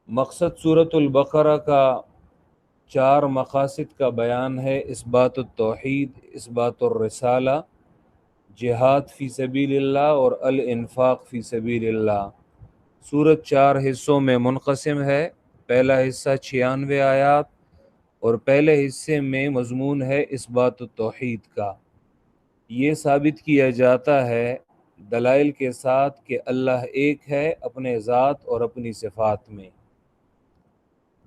مقصد سورۃ البقرہ کا 4 مقاصد کا بیان ہے: اثبات التوحید، اثبات الرسالہ، جہاد فی سبیل اللہ اور الانفاق فی سبیل اللہ۔ سورت 4 حصوں میں منقسم ہے۔ پہلا حصہ 96 آیات اور پہلے حصے میں مضمون ہے اثبات التوحید کا۔ یہ ثابت کیا جاتا ہے دلائل کے ساتھ کہ اللہ ایک ہے اپنے ذات اور اپنی صفات میں۔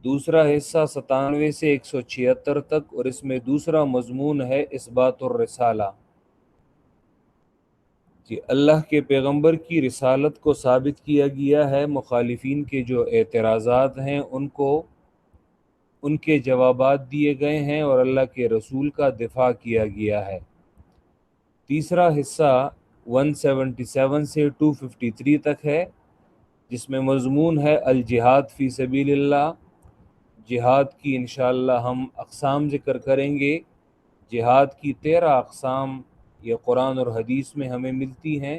دوسرا حصہ 97 سے 176 تک، اور اس میں دوسرا مضمون ہے اثبات الرسالہ، کہ اللہ کے پیغمبر کی رسالت کو ثابت کیا گیا ہے۔ مخالفین کے جو اعتراضات ہیں ان کے جوابات دیے گئے ہیں اور اللہ کے رسول کا دفاع کیا گیا ہے۔ تیسرا حصہ 177 سے 253 تک ہے، جس میں مضمون ہے الجہاد فی سبیل اللہ۔ جہاد کی انشاءاللہ ہم اقسام ذکر کریں گے۔ جہاد کی 13 اقسام یہ قرآن اور حدیث میں ہمیں ملتی ہیں۔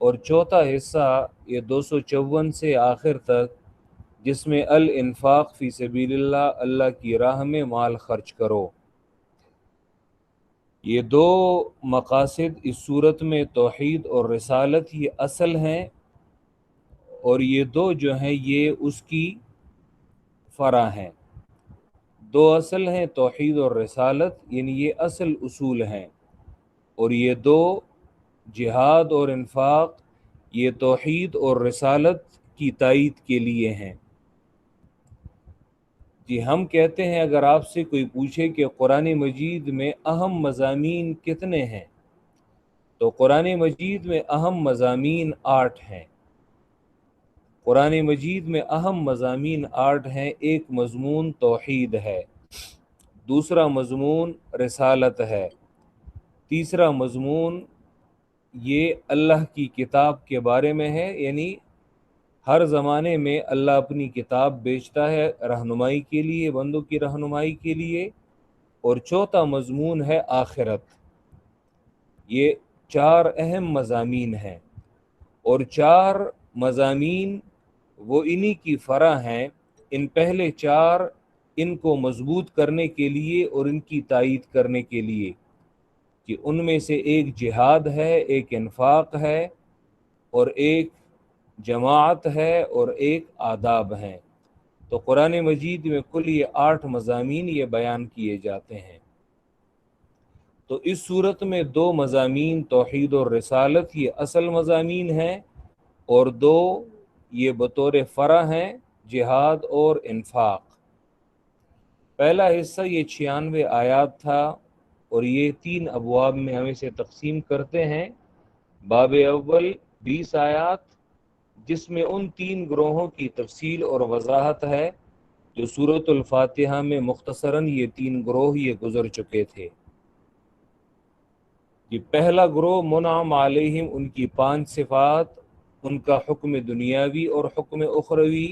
اور چوتھا حصہ یہ 254 سے آخر تک، جس میں الانفاق فی سبیل اللہ، اللہ کی راہ میں مال خرچ کرو۔ یہ 2 مقاصد اس صورت میں توحید اور رسالت یہ اصل ہیں، اور یہ 2 جو ہیں یہ اس کی فرع ہیں۔ 2 اصل ہیں، توحید اور رسالت، یعنی یہ اصل اصول ہیں، اور یہ 2 جہاد اور انفاق یہ توحید اور رسالت کی تائید کے لیے ہیں۔ جی ہم کہتے ہیں اگر آپ سے کوئی پوچھے کہ قرآن مجید میں اہم مضامین کتنے ہیں، تو قرآن مجید میں اہم مضامین 8 ہیں۔ قرآن مجید میں اہم مضامین 8 ہیں۔ ایک مضمون توحید ہے، دوسرا مضمون رسالت ہے، تیسرا مضمون یہ اللہ کی کتاب کے بارے میں ہے، یعنی ہر زمانے میں اللہ اپنی کتاب بیچتا ہے رہنمائی کے لیے، بندوں کی رہنمائی کے لیے۔ اور چوتھا مضمون ہے آخرت۔ یہ 4 اہم مضامین ہیں، اور 4 مضامین وہ انہی کی فرع ہیں۔ ان پہلے 4 ان کو مضبوط کرنے کے لیے اور ان کی تائید کرنے کے لیے، کہ ان میں سے ایک جہاد ہے، ایک انفاق ہے، اور ایک جماعت ہے، اور ایک آداب ہیں۔ تو قرآن مجید میں کل یہ 8 مضامین یہ بیان کیے جاتے ہیں۔ تو اس صورت میں 2 مضامین توحید اور رسالت یہ اصل مضامین ہیں، اور 2 یہ بطور فرع ہیں، جہاد اور انفاق۔ پہلا حصہ یہ 96 آیات تھا، اور یہ 3 ابواب میں ہم اسے تقسیم کرتے ہیں۔ باب اول 20 آیات، جس میں ان 3 گروہوں کی تفصیل اور وضاحت ہے جو سورۃ الفاتحہ میں مختصراً یہ 3 گروہ یہ گزر چکے تھے۔ یہ پہلا گروہ منعم علیہم، ان کی 5 صفات، ان کا حکم دنیاوی اور حکم اخروی۔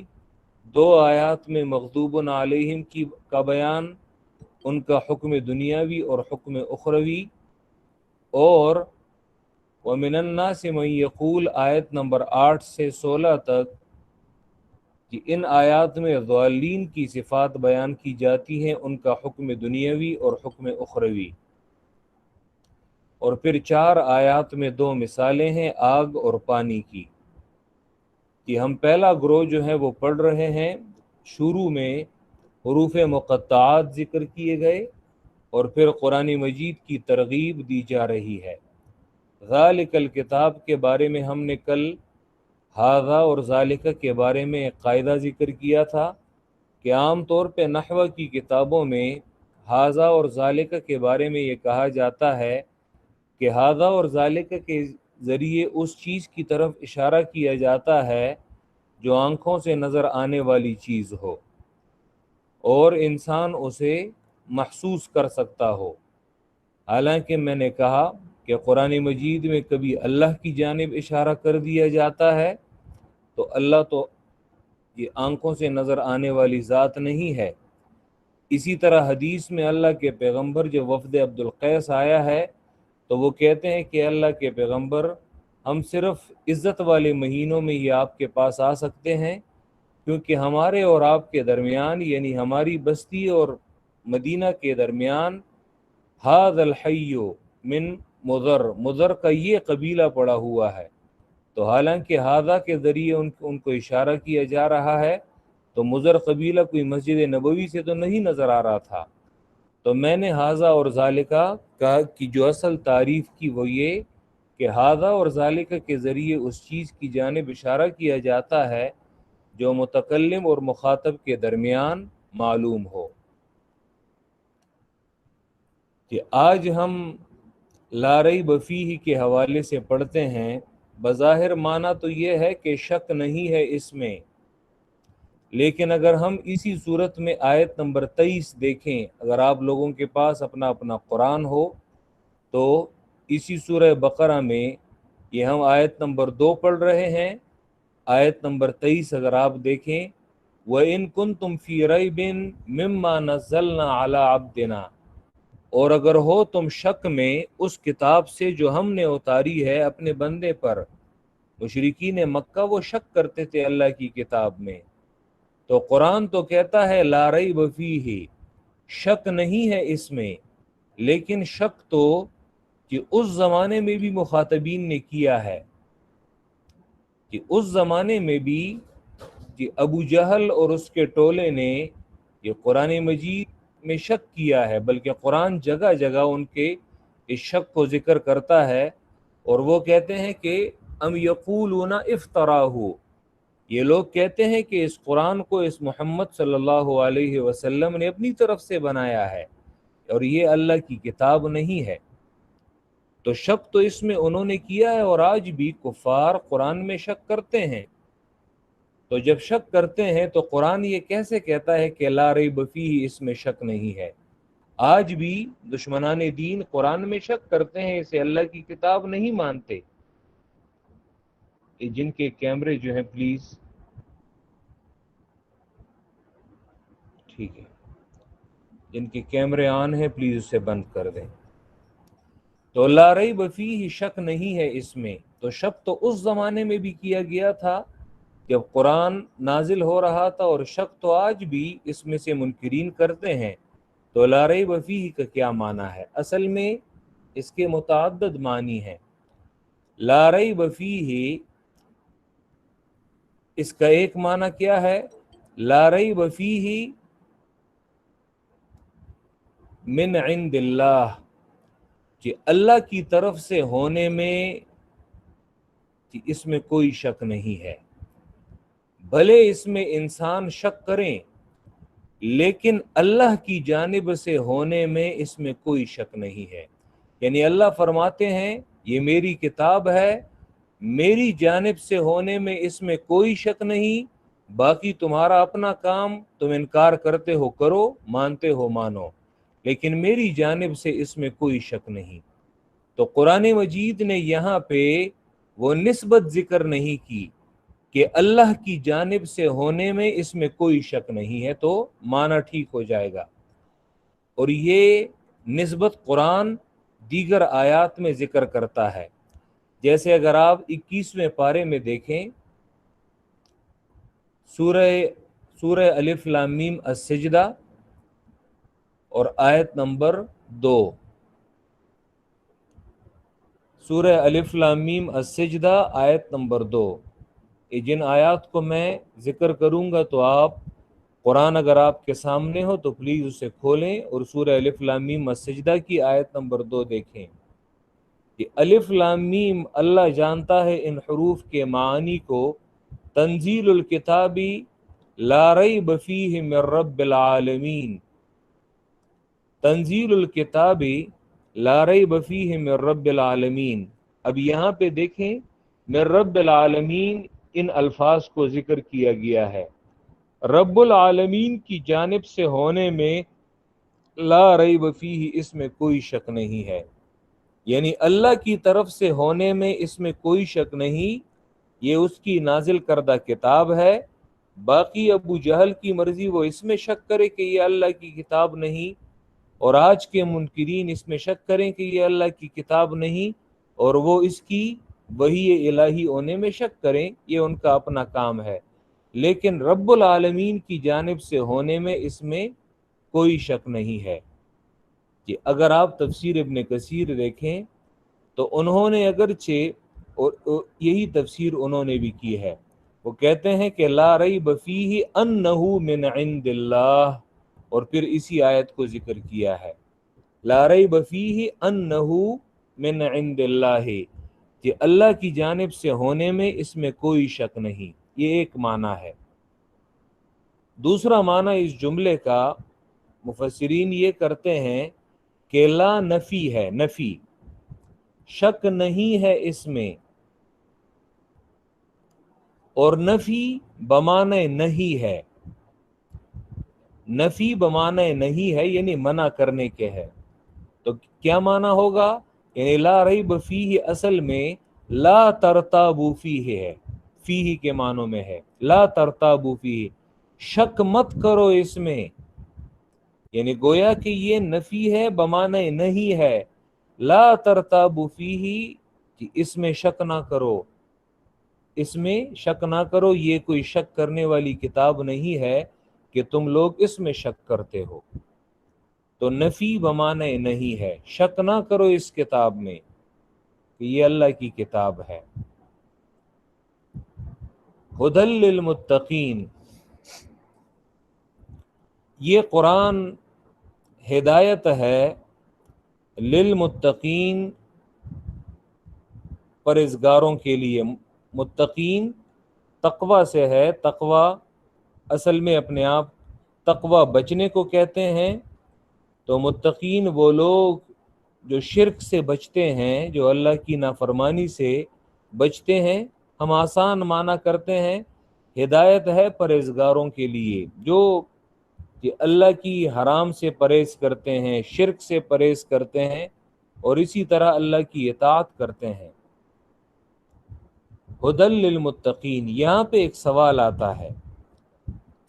2 آیات میں مغضوب علیہم کا بیان، ان کا حکم دنیاوی اور حکم اخروی۔ اور وَمِنَ النَّاسِ مَن يَقُولُ آیت نمبر 8 سے 16 تک، کہ ان آیات میں ضالین کی صفات بیان کی جاتی ہیں، ان کا حکم دنیاوی اور حکم اخروی۔ اور پھر 4 آیات میں 2 مثالیں ہیں آگ اور پانی کی، کہ ہم پہلا گروہ جو ہے وہ پڑھ رہے ہیں۔ شروع میں حروف مقطعات ذکر کیے گئے، اور پھر قرآن مجید کی ترغیب دی جا رہی ہے۔ ذالک الکتاب کے بارے میں ہم نے کل ھذا اور ذالک کے بارے میں ایک قاعدہ ذکر کیا تھا، کہ عام طور پہ نحو کی کتابوں میں ھذا اور ذالک کے بارے میں یہ کہا جاتا ہے کہ ھذا اور ذالک کے ذریعے اس چیز کی طرف اشارہ کیا جاتا ہے جو آنکھوں سے نظر آنے والی چیز ہو اور انسان اسے محسوس کر سکتا ہو۔ حالانکہ میں نے کہا کہ قرآن مجید میں کبھی اللہ کی جانب اشارہ کر دیا جاتا ہے تو اللہ تو یہ آنکھوں سے نظر آنے والی ذات نہیں ہے۔ اسی طرح حدیث میں اللہ کے پیغمبر جو وفد عبد القیس آیا ہے تو وہ کہتے ہیں کہ اللہ کے پیغمبر، ہم صرف عزت والے مہینوں میں یہ آپ کے پاس آ سکتے ہیں، کیونکہ ہمارے اور آپ کے درمیان، یعنی ہماری بستی اور مدینہ کے درمیان، ھذا الحی من مضر، مضر کا یہ قبیلہ پڑا ہوا ہے۔ تو حالانکہ ھذا کے ذریعے ان کو اشارہ کیا جا رہا ہے، تو مضر قبیلہ کوئی مسجد نبوی سے تو نہیں نظر آ رہا تھا۔ تو میں نے ھذا اور ذالکہ کا کی جو اصل تعریف کی وہ یہ کہ ھذا اور ذالکہ کے ذریعے اس چیز کی جانب اشارہ کیا جاتا ہے جو متکلم اور مخاطب کے درمیان معلوم ہو۔ کہ آج ہم لا ریب فیہ کے حوالے سے پڑھتے ہیں، بظاہر معنی تو یہ ہے کہ شک نہیں ہے اس میں، لیکن اگر ہم اسی صورت میں آیت نمبر 23 دیکھیں، اگر آپ لوگوں کے پاس اپنا اپنا قرآن ہو تو اسی سورہ بقرہ میں، یہ ہم آیت نمبر 2 پڑھ رہے ہیں، آیت نمبر 23 اگر آپ دیکھیں، وَإِن كُنتُمْ فِي رَيْبٍ مِّمَّا نَزَّلْنَا عَلَىٰ عَبْدِنَا، اور اگر ہو تم شک میں اس کتاب سے جو ہم نے اتاری ہے اپنے بندے پر۔ مشرکین مکہ وہ شک کرتے تھے اللہ کی کتاب میں، تو قرآن تو کہتا ہے لا ریب فیہ، شک نہیں ہے اس میں، لیکن شک تو کہ اس زمانے میں بھی مخاطبین نے کیا ہے، کہ اس زمانے میں بھی کہ ابو جہل اور اس کے ٹولے نے یہ قرآن مجید میں شک کیا ہے، بلکہ قرآن جگہ جگہ ان کے اس شک کو ذکر کرتا ہے، اور وہ کہتے ہیں کہ ام یقولون افتراہ، یہ لوگ کہتے ہیں کہ اس قرآن کو اس محمد صلی اللہ علیہ وسلم نے اپنی طرف سے بنایا ہے اور یہ اللہ کی کتاب نہیں ہے۔ تو شک تو اس میں انہوں نے کیا ہے، اور آج بھی کفار قرآن میں شک کرتے ہیں۔ تو جب شک کرتے ہیں تو قرآن یہ کیسے کہتا ہے کہ لا ریب فیہ، اس میں شک نہیں ہے؟ آج بھی دشمنان دین قرآن میں شک کرتے ہیں، اسے اللہ کی کتاب نہیں مانتے۔ جن کے کیمرے جو ہیں پلیز، ٹھیک ہے، جن کے کیمرے آن ہیں پلیز اسے بند کر دیں۔ تو لا ریب فیہ، شک نہیں ہے اس میں۔ تو شک تو اس زمانے میں بھی کیا گیا تھا جب قرآن نازل ہو رہا تھا، اور شک تو آج بھی اس میں سے منکرین کرتے ہیں۔ تو لا ریب فیہ کا کیا معنی ہے؟ اصل میں اس کے متعدد معنی ہیں۔ لا ریب فیہ اس کا ایک معنی کیا ہے؟ لا ریب فیہ من عند اللہ، کہ اللہ کی طرف سے ہونے میں کہ اس میں کوئی شک نہیں ہے۔ بھلے اس میں انسان شک کریں، لیکن اللہ کی جانب سے ہونے میں اس میں کوئی شک نہیں ہے۔ یعنی اللہ فرماتے ہیں یہ میری کتاب ہے، میری جانب سے ہونے میں اس میں کوئی شک نہیں، باقی تمہارا اپنا کام، تم انکار کرتے ہو کرو، مانتے ہو مانو، لیکن میری جانب سے اس میں کوئی شک نہیں۔ تو قرآن مجید نے یہاں پہ وہ نسبت ذکر نہیں کی کہ اللہ کی جانب سے ہونے میں اس میں کوئی شک نہیں ہے، تو معنی ٹھیک ہو جائے گا۔ اور یہ نسبت قرآن دیگر آیات میں ذکر کرتا ہے، جیسے اگر آپ 21ویں پارے میں دیکھیں، سورہ الف لام میم السجدہ اور آیت نمبر 2، سورہ الف لام میم السجدہ آیت نمبر 2، یہ جن آیات کو میں ذکر کروں گا تو آپ قرآن اگر آپ کے سامنے ہو تو پلیز اسے کھولیں اور سورہ الف لام میم السجدہ کی آیت نمبر 2 دیکھیں کہ الف لام میم، اللہ جانتا ہے ان حروف کے معانی کو، تنزیل الکتابی لا ریب فیہ من رب العالمین، تنزیل الکتابی لا ریب فیہ من رب العالمین۔ اب یہاں پہ دیکھیں من رب العالمین، ان الفاظ کو ذکر کیا گیا ہے، رب العالمین کی جانب سے ہونے میں لا ریب فیہ، اس میں کوئی شک نہیں ہے۔ یعنی اللہ کی طرف سے ہونے میں اس میں کوئی شک نہیں، یہ اس کی نازل کردہ کتاب ہے۔ باقی ابو جہل کی مرضی، وہ اس میں شک کرے کہ یہ اللہ کی کتاب نہیں، اور آج کے منکرین اس میں شک کریں کہ یہ اللہ کی کتاب نہیں، اور وہ اس کی وحی الہی ہونے میں شک کریں، یہ ان کا اپنا کام ہے۔ لیکن رب العالمین کی جانب سے ہونے میں اس میں کوئی شک نہیں ہے۔ کہ اگر آپ تفسیر ابن کثیر دیکھیں تو انہوں نے اگرچہ اور یہی تفسیر انہوں نے بھی کی ہے، وہ کہتے ہیں کہ لا ریب فیہ انہ من عند اللہ، اور پھر اسی آیت کو ذکر کیا ہے، لا ریب فیہ انہ من عند اللہ، کہ اللہ کی جانب سے ہونے میں اس میں کوئی شک نہیں۔ یہ ایک معنی ہے۔ دوسرا معنی اس جملے کا مفسرین یہ کرتے ہیں کہ لا نفی ہے، نفی، شک نہیں ہے اس میں، اور نفی بمعنی نہیں ہے، نفی بمعنی نہیں ہے یعنی منع کرنے کے ہے۔ تو کیا معنی ہوگا؟ یعنی لا ریب فیہ اصل میں لا ترتابوا فیہ ہے، فیہ کے معنوں میں ہے، لا ترتابوا فیہ، شک مت کرو اس میں، یعنی گویا کہ یہ نفی ہے بمعنی نہیں ہے، لا ترتابوا فیہ، کہ اس میں شک نہ کرو، اس میں شک نہ کرو، یہ کوئی شک کرنے والی کتاب نہیں ہے کہ تم لوگ اس میں شک کرتے ہو۔ تو نفی بمعنی نہیں ہے، شک نہ کرو اس کتاب میں کہ یہ اللہ کی کتاب ہے۔ ہدی للمتقین، یہ قرآن ہدایت ہے للمتقین، پرہیزگاروں کے لیے۔ متقین تقوی سے ہے، تقوی اصل میں اپنے آپ تقوی بچنے کو کہتے ہیں۔ تو متقین وہ لوگ جو شرک سے بچتے ہیں، جو اللہ کی نافرمانی سے بچتے ہیں۔ ہم آسان معنی کرتے ہیں، ہدایت ہے پرہیزگاروں کے لیے جو کہ اللہ کی حرام سے پرہیز کرتے ہیں، شرک سے پرہیز کرتے ہیں، اور اسی طرح اللہ کی اطاعت کرتے ہیں۔ ہدی للمتقین، یہاں پہ ایک سوال آتا ہے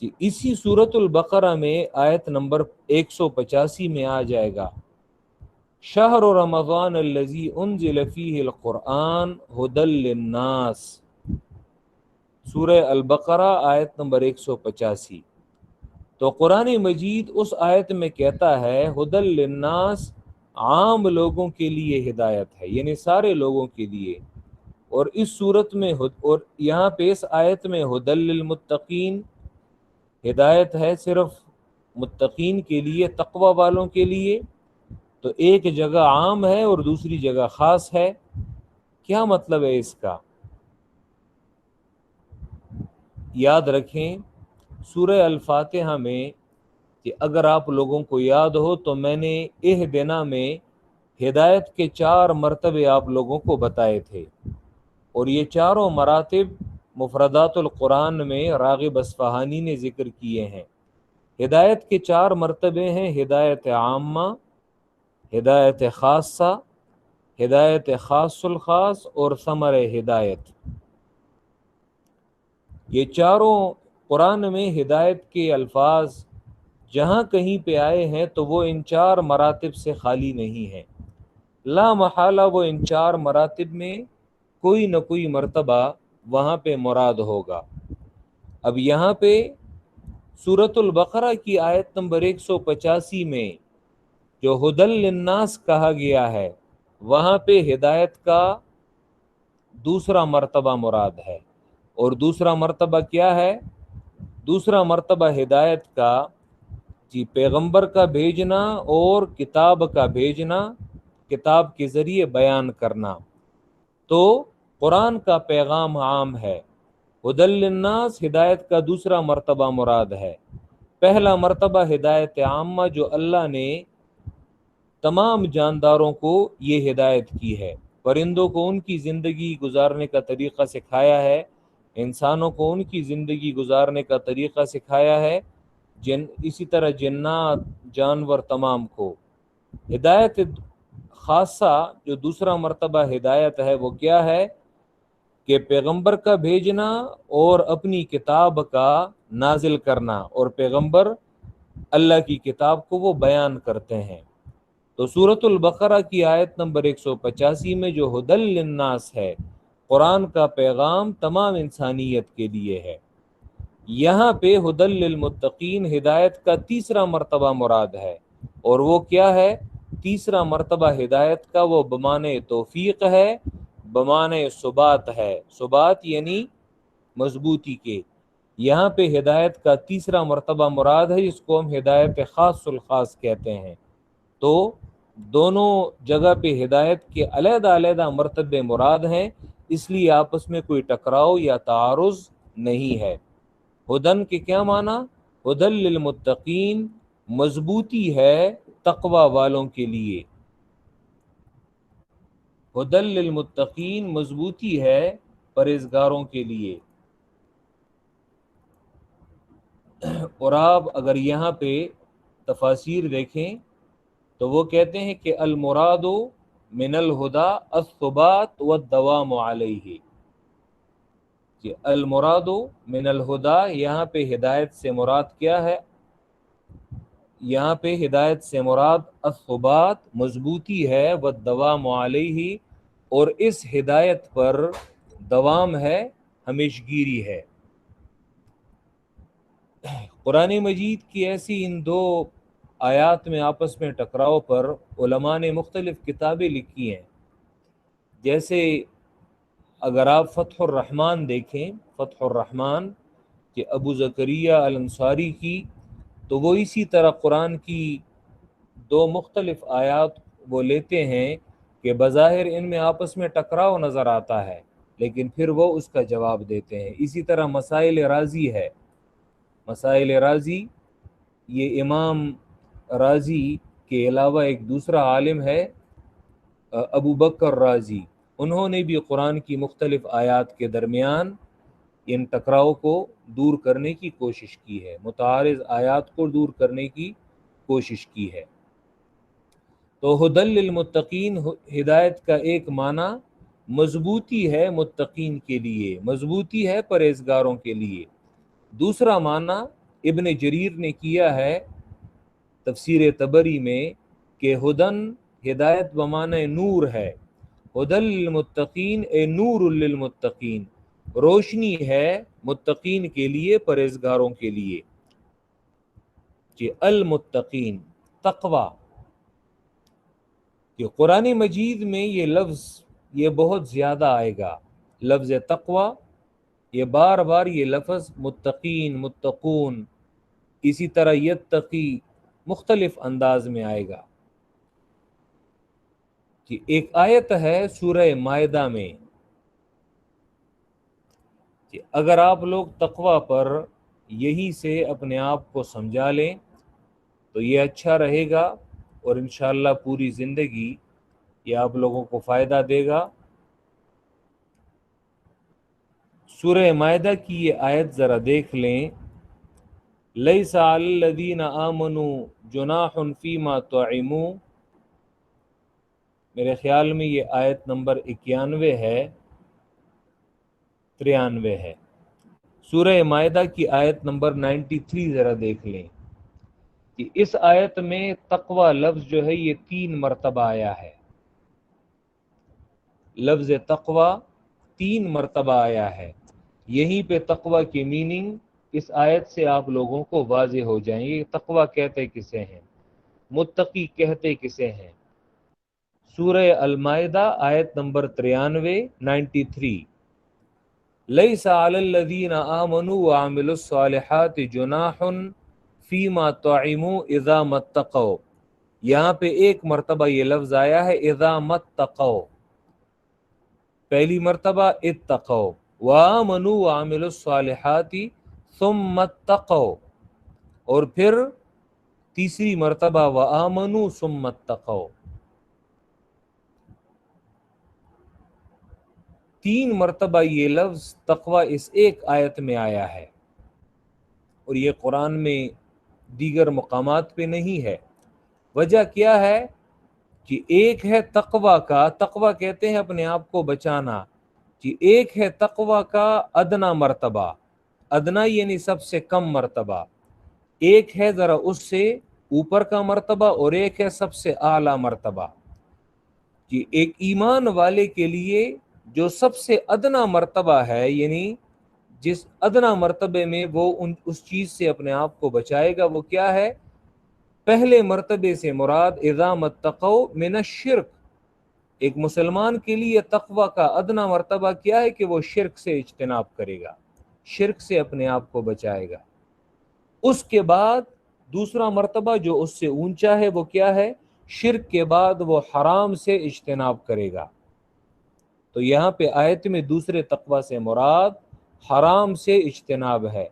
کہ اسی سورۃ البقرہ میں آیت نمبر 185 میں آ جائے گا، شہر رمضان الذی انزل فیہ القرآن ہدی للناس، سورہ البقرہ آیت نمبر 185۔ تو قرآن مجید اس آیت میں کہتا ہے ہدی للناس، عام لوگوں کے لیے ہدایت ہے، یعنی سارے لوگوں کے لیے، اور اس صورت میں اور یہاں پہ اس آیت میں ہدی للمتقین، ہدایت ہے صرف متقین کے لیے، تقوی والوں کے لیے۔ تو ایک جگہ عام ہے اور دوسری جگہ خاص ہے، کیا مطلب ہے اس کا؟ یاد رکھیں سورہ الفاتحہ میں، کہ اگر آپ لوگوں کو یاد ہو تو میں نے اہدنا میں ہدایت کے 4 مرتبے آپ لوگوں کو بتائے تھے، اور یہ چاروں مراتب مفردات القرآن میں راغب اصفہانی نے ذکر کیے ہیں۔ ہدایت کے 4 مرتبے ہیں، ہدایت عامہ، ہدایت خاصہ، ہدایت خاص الخاص، اور ثمر ہدایت۔ یہ چاروں قرآن میں ہدایت کے الفاظ جہاں کہیں پہ آئے ہیں تو وہ ان 4 مراتب سے خالی نہیں ہیں، لا محالہ وہ ان 4 مراتب میں کوئی نہ کوئی مرتبہ وہاں پہ مراد ہوگا۔ اب یہاں پہ سورۃ البقرہ کی آیت نمبر 185 میں جو ہدی للناس کہا گیا ہے، وہاں پہ ہدایت کا دوسرا مرتبہ مراد ہے، اور دوسرا مرتبہ کیا ہے؟ دوسرا مرتبہ ہدایت کا پیغمبر کا بھیجنا اور کتاب کا بھیجنا، کتاب کے ذریعے بیان کرنا۔ تو قرآن کا پیغام عام ہے، ہدی للناس ہدایت کا دوسرا مرتبہ مراد ہے۔ پہلا مرتبہ ہدایت عامہ جو اللہ نے تمام جانداروں کو یہ ہدایت کی ہے، پرندوں کو ان کی زندگی گزارنے کا طریقہ سکھایا ہے، انسانوں کو ان کی زندگی گزارنے کا طریقہ سکھایا ہے، اسی طرح جنات، جانور تمام کو۔ ہدایت خاصہ جو دوسرا مرتبہ ہدایت ہے وہ کیا ہے؟ کہ پیغمبر کا بھیجنا اور اپنی کتاب کا نازل کرنا، اور پیغمبر اللہ کی کتاب کو وہ بیان کرتے ہیں۔ تو سورۃ البقرہ کی آیت نمبر 185 میں جو ہدی للناس ہے، قرآن کا پیغام تمام انسانیت کے لیے ہے۔ یہاں پہ ہدل للمتقین ہدایت کا تیسرا مرتبہ مراد ہے، اور وہ کیا ہے؟ تیسرا مرتبہ ہدایت کا وہ بمعنی توفیق ہے، بمعنی ثبات ہے، ثبات یعنی مضبوطی کے۔ یہاں پہ ہدایت کا تیسرا مرتبہ مراد ہے، جس کو ہم ہدایت خاص الخاص کہتے ہیں۔ تو دونوں جگہ پہ ہدایت کے علیحدہ علیحدہ مرتبے مراد ہیں، اس لیے آپس میں کوئی ٹکراؤ یا تعارض نہیں ہے۔ ہدن کے کیا معنی؟ ہدل للمتقین، مضبوطی ہے تقوی والوں کے لیے۔ ہدل للمتقین مضبوطی ہے پرہیزگاروں کے لیے۔ اور آپ اگر یہاں پہ تفاسیر دیکھیں تو وہ کہتے ہیں کہ المراد من الہدا الثبات والدوام علیہ، کہ المراد من الہدا، یہاں پہ ہدایت سے مراد کیا ہے؟ یہاں پہ ہدایت سے مراد الثبات، مضبوطی ہے، والدوام علیہ، اور اس ہدایت پر دوام ہے، ہمیشگیری ہے۔ قرآن مجید کی ایسی ان دو آیات میں آپس میں ٹکراؤ پر علماء نے مختلف کتابیں لکھی ہیں۔ جیسے اگر آپ فتح الرحمن دیکھیں، فتح الرحمن کہ ابو زکریا الانصاری کی، تو وہ اسی طرح قرآن کی دو مختلف آیات وہ لیتے ہیں کہ بظاہر ان میں آپس میں ٹکراؤ نظر آتا ہے، لیکن پھر وہ اس کا جواب دیتے ہیں۔ اسی طرح مسائل رازی ہے، مسائل رازی، یہ امام رازی کے علاوہ ایک دوسرا عالم ہے ابو بکر رازی، انہوں نے بھی قرآن کی مختلف آیات کے درمیان ان ٹکراؤ کو دور کرنے کی کوشش کی ہے، متعارض آیات کو دور کرنے کی کوشش کی ہے۔ تو ہدل للمتقین، ہدایت کا ایک معنی مضبوطی ہے متقین کے لیے، مضبوطی ہے پرہیزگاروں کے لیے۔ دوسرا معنی ابن جریر نے کیا ہے تفسیر طبری میں کہ ہدن، ہدایت بمعنی نور ہے، ہدل للمتقین اے نور للمتقین، روشنی ہے متقین کے لیے، پرہیزگاروں کے لیے۔ کہ المتقین، تقوی، کہ قرآن مجید میں یہ لفظ یہ بہت زیادہ آئے گا، لفظ تقوی، یہ بار بار یہ لفظ متقین، متقون، اسی طرح یتقی مختلف انداز میں آئے گا۔ کہ ایک آیت ہے سورہ مائدہ میں کہ اگر آپ لوگ تقوی پر یہی سے اپنے آپ کو سمجھا لیں تو یہ اچھا رہے گا، اور انشاءاللہ پوری زندگی یہ آپ لوگوں کو فائدہ دے گا۔ سورہ مائدہ کی یہ آیت ذرا دیکھ لیں، لیس علی الذین آمنوا جناح فیما طعموا، میرے خیال میں یہ آیت نمبر 91 ہے، 93 ہے۔ سورہ مائدہ کی آیت نمبر 93 ذرا دیکھ لیں کہ اس آیت میں تقوی لفظ جو ہے یہ 3 مرتبہ آیا ہے، لفظ تقوی 3 مرتبہ آیا ہے۔ یہیں پہ تقوی کی میننگ اس آیت سے آپ لوگوں کو واضح ہو جائیں گے۔ تقوی کہتے کسے ہیں، متقی کہتے کسے ہیں؟ سورہ المائدہ آیت نمبر 93 لیس علی الذین آمنوا وعملوا الصالحات جناح فیما طعموا اذا متقوا، یہاں پہ ایک مرتبہ یہ لفظ آیا ہے اذا متقوا، پہلی مرتبہ اتقوا، وآمنوا وعملوا الصالحات ثم اتقوا، اور پھر تیسری مرتبہ وآمنوا ثم اتقوا۔ 3 مرتبہ یہ لفظ تقوی اس ایک آیت میں آیا ہے، اور یہ قرآن میں دیگر مقامات پہ نہیں ہے۔ وجہ کیا ہے؟ کہ ایک ہے تقوی کا، تقوی کہتے ہیں اپنے آپ کو بچانا، کہ ایک ہے تقوی کا ادنا مرتبہ، ادنا یعنی سب سے کم مرتبہ، ایک ہے ذرا اس سے اوپر کا مرتبہ، اور ایک ہے سب سے اعلیٰ مرتبہ۔ کہ ایک ایمان والے کے لیے جو سب سے ادنا مرتبہ ہے، یعنی جس ادنا مرتبے میں وہ اس چیز سے اپنے آپ کو بچائے گا، وہ کیا ہے؟ پہلے مرتبے سے مراد اذا متقوا من الشرک. ایک مسلمان کے لیے تقوی کا ادنا مرتبہ کیا ہے کہ وہ شرک سے اجتناب کرے گا، شرک سے اپنے آپ کو بچائے گا. اس کے بعد دوسرا مرتبہ جو اس سے اونچا ہے وہ کیا ہے؟ شرک کے بعد وہ حرام سے اجتناب کرے گا. تو یہاں پہ آیت میں دوسرے تقوی سے مراد حرام سے اجتناب ہے.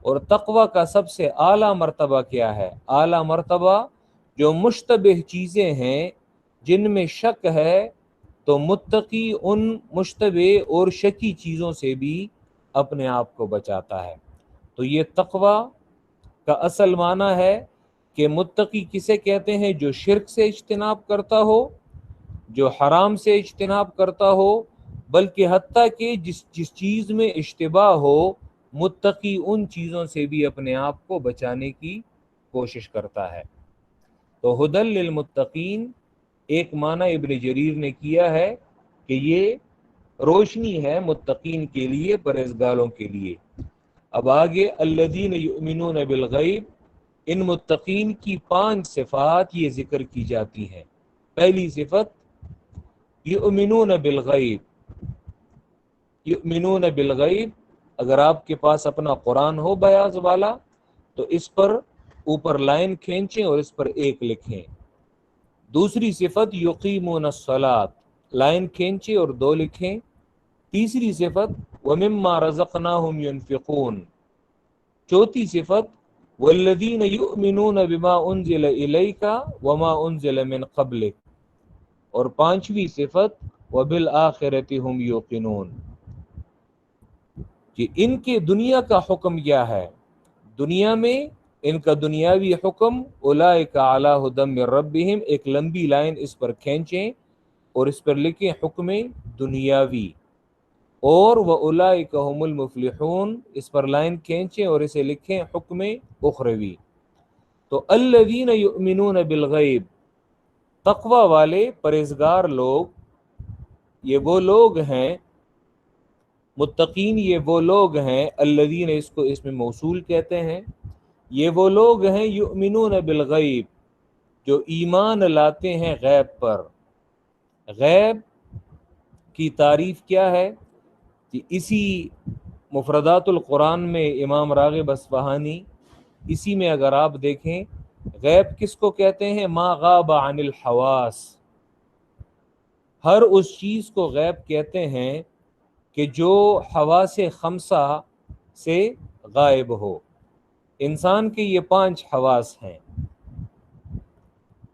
اور تقوی کا سب سے اعلیٰ مرتبہ کیا ہے؟ اعلیٰ مرتبہ جو مشتبہ چیزیں ہیں، جن میں شک ہے، تو متقی ان مشتبہ اور شکی چیزوں سے بھی اپنے آپ کو بچاتا ہے. تو یہ تقوی کا اصل معنی ہے کہ متقی کسے کہتے ہیں؟ جو شرک سے اجتناب کرتا ہو، جو حرام سے اجتناب کرتا ہو، بلکہ حتیٰ کہ جس چیز میں اشتباہ ہو، متقی ان چیزوں سے بھی اپنے آپ کو بچانے کی کوشش کرتا ہے. تو ہدی للمتقین ایک معنی ابن جریر نے کیا ہے کہ یہ روشنی ہے متقین کے لیے، پرہیزگاروں کے لیے. اب آگے الذین یؤمنون بالغیب، ان متقین کی 5 صفات یہ ذکر کی جاتی ہیں. پہلی صفت یؤمنون بالغیب. یؤمنون بالغیب، اگر آپ کے پاس اپنا قرآن ہو بیاض والا تو اس پر اوپر لائن کھینچیں اور اس پر 1 لکھیں. دوسری صفت یقیمون الصلاۃ، لائن کھینچیں اور 2 لکھیں. تیسری صفت ومما رزقناہم ينفقون. چوتھی صفت والذین یؤمنون بما انزل الیک وما انزل من قبلک. اور 5ویں صفت وبالآخرۃ هم یوقنون. کہ ان کے دنیا کا حکم کیا ہے؟ دنیا میں ان کا دنیاوی حکم اولئک علی ھدی من ربہم، ایک لمبی لائن اس پر کھینچیں اور اس پر لکھیں حکم دنیاوی. اور وَأُولَئِكَ هُمُ الْمُفْلِحُونَ، اس پر لائن کھینچیں اور اسے لکھیں حکم اخروی. تو الذین یؤمنون بالغیب، تقوی والے پرہیزگار لوگ، یہ وہ لوگ ہیں، متقین یہ وہ لوگ ہیں، الذین اس کو اسم موصول کہتے ہیں، یہ وہ لوگ ہیں یؤمنون بالغیب جو ایمان لاتے ہیں غیب پر. غیب کی تعریف کیا ہے؟ اسی مفردات القرآن میں امام راغب اصفہانی، اسی میں اگر آپ دیکھیں غیب کس کو کہتے ہیں؟ ما غاب عن الحواس. ہر اس چیز کو غیب کہتے ہیں کہ جو حواس خمسہ سے غائب ہو. انسان کے یہ 5 حواس ہیں،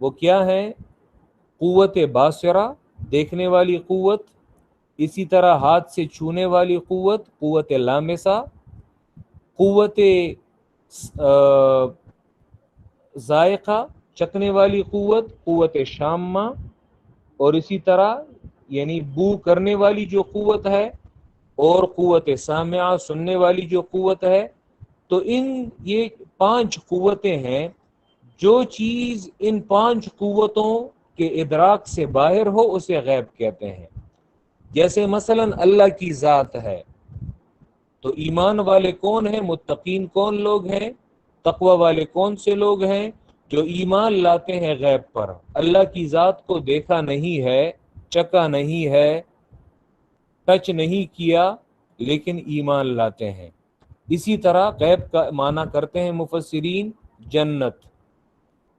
وہ کیا ہیں؟ قوت باصرہ، دیکھنے والی قوت، اسی طرح ہاتھ سے چھونے والی قوت، قوت لامسہ، قوت ذائقہ، چکھنے والی قوت، قوت شامہ، اور اسی طرح یعنی بو کرنے والی جو قوت ہے، اور قوت سامعہ، سننے والی جو قوت ہے. تو یہ 5 قوتیں ہیں. جو چیز ان 5 قوتوں کے ادراک سے باہر ہو اسے غیب کہتے ہیں. جیسے مثلا اللہ کی ذات ہے، تو ایمان والے کون ہیں؟ متقین کون لوگ ہیں؟ تقوی والے کون سے لوگ ہیں؟ جو ایمان لاتے ہیں غیب پر. اللہ کی ذات کو دیکھا نہیں ہے، چکا نہیں ہے، ٹچ نہیں کیا، لیکن ایمان لاتے ہیں. اسی طرح غیب کا معنی کرتے ہیں مفسرین جنت.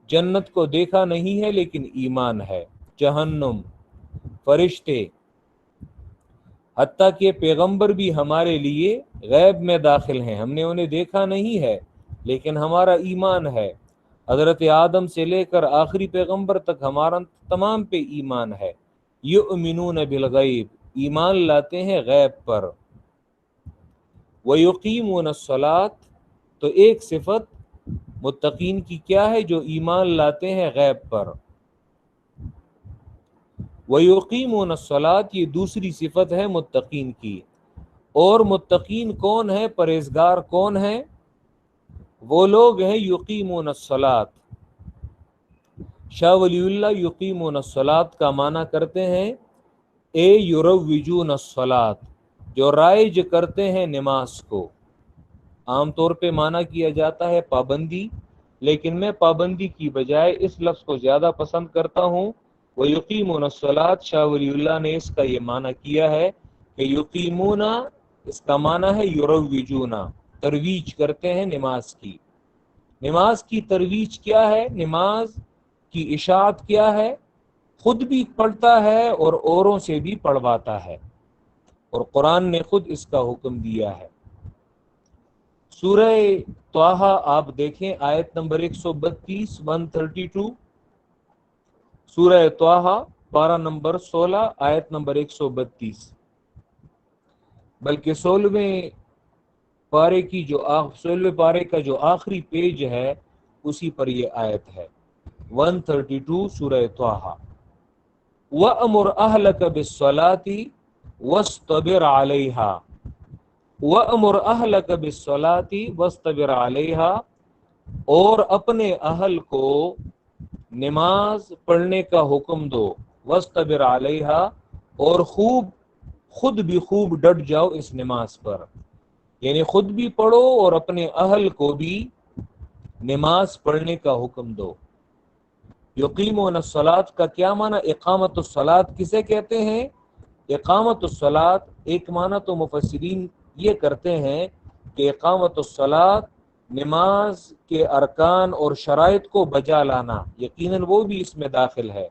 جنت کو دیکھا نہیں ہے لیکن ایمان ہے. جہنم، فرشتے، حتیٰ کہ پیغمبر بھی ہمارے لیے غیب میں داخل ہیں. ہم نے انہیں دیکھا نہیں ہے لیکن ہمارا ایمان ہے. حضرت آدم سے لے کر آخری پیغمبر تک ہمارا تمام پہ ایمان ہے. یؤمنون بالغیب، ایمان لاتے ہیں غیب پر. وَيُقِيمُونَ الصَّلَاةَ، تو ایک صفت متقین کی کیا ہے؟ جو ایمان لاتے ہیں غیب پر. وَيُقِيمُونَ الصَّلَاةَ، یہ دوسری صفت ہے متقین کی. اور متقین کون ہے؟ پرہیزگار کون ہیں؟ وہ لوگ ہیں یقیمون الصلاۃ. شاہ ولی اللہ یقیمون الصلاۃ کا معنی کرتے ہیں اے یروجون الصلاۃ، جو رائج کرتے ہیں نماز کو. عام طور پہ معنی کیا جاتا ہے پابندی، لیکن میں پابندی کی بجائے اس لفظ کو زیادہ پسند کرتا ہوں. وَيُقِيمُونَ الصَّلَاةَ، شاہ ولی اللہ نے اس کا یہ معنی کیا ہے کہ یقیمون، اس کا معنی ہے یروجون، ترویج کرتے ہیں نماز کی. نماز کی ترویج کیا ہے؟ نماز کی اشاعت کیا ہے؟ خود بھی پڑھتا ہے اور اوروں سے بھی پڑھواتا ہے، اور قرآن نے خود اس کا حکم دیا ہے. سورہ طٰہٰ آپ دیکھیں آیت نمبر 132، 132، سورہ طٰہٰ پارہ نمبر 16 آیت نمبر 132، بلکہ 16ویں پارے کا جو آخری پیج ہے اسی پر یہ آیت ہے. 132 سورہ طٰہٰ. وَأَمُرْ أَهْلَكَ بِالصَّلَاةِ وَاصْطَبِرْ عَلَيْهَا. وَأَمُرْ أَهْلَكَ بِالصَّلَاةِ وَاصْطَبِرْ عَلَيْهَا، اور اپنے اہل کو نماز پڑھنے کا حکم دو. وَاصْطَبِرْ عَلَيْهَا، اور خود بھی خوب ڈٹ جاؤ اس نماز پر، یعنی خود بھی پڑھو اور اپنے اہل کو بھی نماز پڑھنے کا حکم دو. یقیمون الصلاۃ کا کیا معنی؟ اقامت الصلاۃ کسے کہتے ہیں؟ اقامت الصلاۃ ایک معنی تو مفسرین یہ کرتے ہیں کہ اقامت الصلاۃ نماز کے ارکان اور شرائط کو بجا لانا، یقیناً وہ بھی اس میں داخل ہے.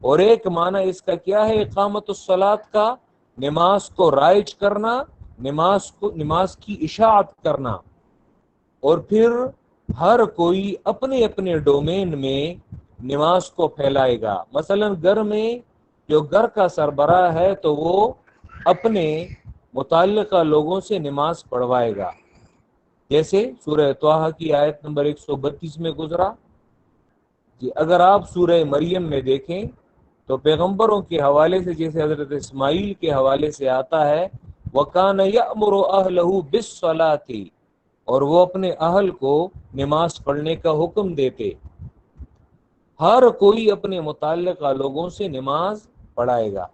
اور ایک معنی اس کا کیا ہے اقامت الصلاۃ کا؟ نماز کو رائج کرنا، نماز کی اشاعت کرنا. اور پھر ہر کوئی اپنے اپنے ڈومین میں نماز کو پھیلائے گا. مثلا گھر میں جو گھر کا سربراہ ہے تو وہ اپنے متعلقہ لوگوں سے نماز پڑھوائے گا، جیسے سورہ طٰہٰ کی آیت نمبر 132 میں گزرا. اگر آپ سورہ مریم میں دیکھیں تو پیغمبروں کے حوالے سے جیسے حضرت اسماعیل کے حوالے سے آتا ہے وَكَانَ يَأْمُرُ أَهْلَهُ بِالصَّلَاةِ، اور وہ اپنے اہل کو نماز پڑھنے کا حکم دیتے. ہر کوئی اپنے متعلقہ لوگوں سے نماز پڑھائے گا.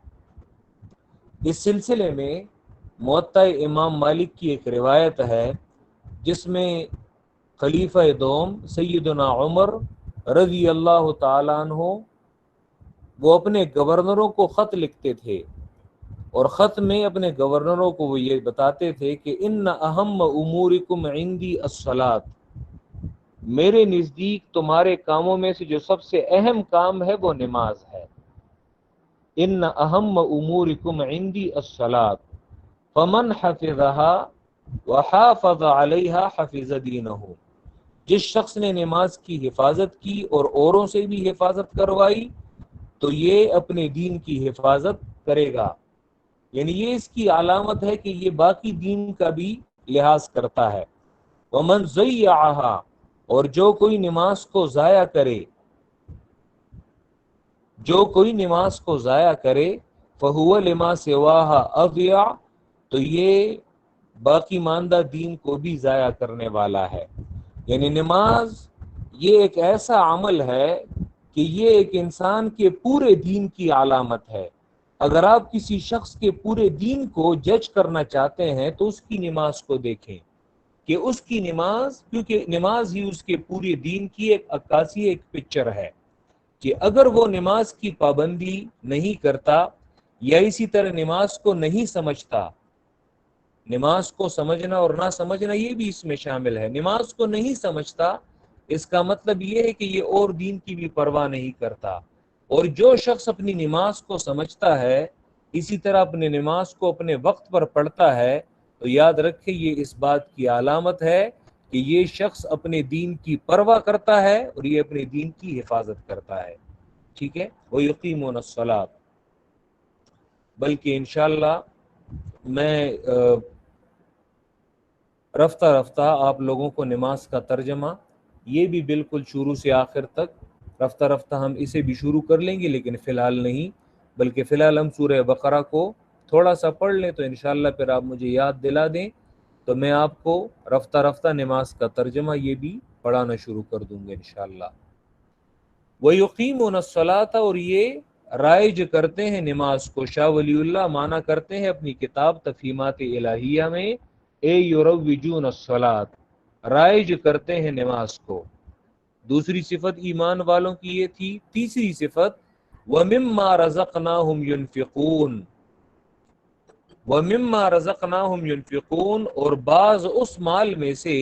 اس سلسلے میں موطأ امام مالک کی ایک روایت ہے جس میں خلیفہ دوم سیدنا عمر رضی اللہ تعالیٰ عنہ وہ اپنے گورنروں کو خط لکھتے تھے، اور خط میں اپنے گورنروں کو وہ یہ بتاتے تھے کہ ان اہم امورکم عندی الصلاۃ، میرے نزدیک تمہارے کاموں میں سے جو سب سے اہم کام ہے وہ نماز ہے. ان اہم امورکم عندی الصلاۃ فمن حفظها وحافظ علیہا حفظ دینہ، جس شخص نے نماز کی حفاظت کی اور اوروں سے بھی حفاظت کروائی تو یہ اپنے دین کی حفاظت کرے گا. یعنی یہ اس کی علامت ہے کہ یہ باقی دین کا بھی لحاظ کرتا ہے. ومن ضیعها، اور جو کوئی نماز کو ضائع کرے، فہو لما سواها اضیع، تو یہ باقی ماندہ دین کو بھی ضائع کرنے والا ہے. یعنی نماز یہ ایک ایسا عمل ہے کہ یہ ایک انسان کے پورے دین کی علامت ہے. اگر آپ کسی شخص کے پورے دین کو جج کرنا چاہتے ہیں تو اس کی نماز کو دیکھیں کہ اس کی نماز، کیونکہ نماز ہی اس کے پورے دین کی ایک عکاسی، ایک پکچر ہے کہ اگر وہ نماز کی پابندی نہیں کرتا یا اسی طرح نماز کو نہیں سمجھتا، نماز کو سمجھنا اور نہ سمجھنا یہ بھی اس میں شامل ہے. نماز کو نہیں سمجھتا اس کا مطلب یہ ہے کہ یہ اور دین کی بھی پرواہ نہیں کرتا. اور جو شخص اپنی نماز کو سمجھتا ہے اسی طرح اپنے نماز کو اپنے وقت پر پڑھتا ہے تو یاد رکھے یہ اس بات کی علامت ہے کہ یہ شخص اپنے دین کی پرواہ کرتا ہے اور یہ اپنے دین کی حفاظت کرتا ہے. ٹھیک ہے. وَيُقِيمُونَ الصَّلَاةَ، بلکہ انشاءاللہ میں رفتہ رفتہ آپ لوگوں کو نماز کا ترجمہ یہ بھی بالکل شروع سے آخر تک رفتہ رفتہ ہم اسے بھی شروع کر لیں گے، لیکن فی الحال نہیں، بلکہ فی الحال ہم سورہ بقرہ کو تھوڑا سا پڑھ لیں تو انشاءاللہ پھر آپ مجھے یاد دلا دیں تو میں آپ کو رفتہ رفتہ نماز کا ترجمہ یہ بھی پڑھانا شروع کر دوں گا انشاءاللہ. وَيُقِيمُونَ الصَّلَاةَ، اور یہ رائج کرتے ہیں نماز کو. شاہ ولی اللہ مانا کرتے ہیں اپنی کتاب تفہیمات الہیہ میں اے یروجون الصلاۃ، رائج کرتے ہیں نماز کو. دوسری صفت ایمان والوں کی یہ تھی. تیسری صفت وَمِمَّا رَزَقْنَاهُمْ يُنْفِقُونَ، وَمِمَّا رَزَقْنَاهُمْ يُنْفِقُونَ، اور بعض اس مال میں سے